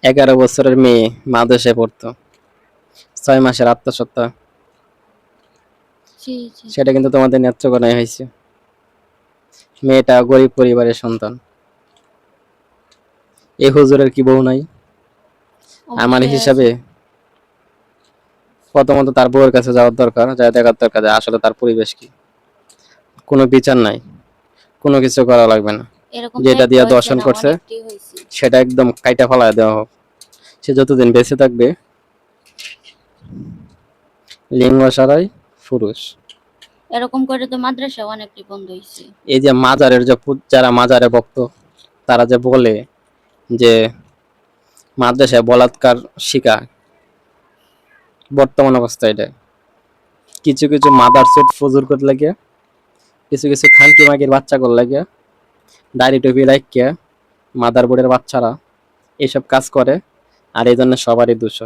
11 বছরের মেয়ে মাদ্রাসায় পড়তো, 6 মাসের আত্মহত্যা। জি জি। সেটা কিন্তু তোমাদের নেত্রকোনায় হয়েছে। মেয়েটা গরিব পরিবারের সন্তান। এই হুজুরের কি বউ নাই? আমার অবশ্যই আছে। হিসাবে প্রথমত তার বউয়ের কাছে যাওয়ার দরকার, যা দেখার দরকার যে আসলে তার পরিবেশ কি। কোনো বিচার নাই, কোনো কিছু করা লাগবে না। এরকম তো যেটা একটা দিয়ে হয়েছে দর্শন না, করছে অনেকটি হয়েছে। সেটা একদম কাইটা ফালায় দেওয়া হোক। সে যতদিন বেঁচে থাকবে লিঙ্গ সারাই পুরুষ। এরকম করে তো মাদ্রাসা অনেকটি বন্ধ হয়েছে। এই যে মাজারের যে যারা মাজারে ভক্ত, তারা যে বলে যে মাদ্রাসায় বলাৎকার শিখায়, বর্তমান অবস্থা এটা। কিছু কিছু মাদার সেট ফজুর করতে লাগে, কিছু কিছু খানকি মাগির বাচ্চা করতে লাগে, দাড়ি টুপি রাখিয়া মাদার বোর্ডের বাচ্চারা এইসব কাজ করে। আর এই জন্য সবারই দোষ।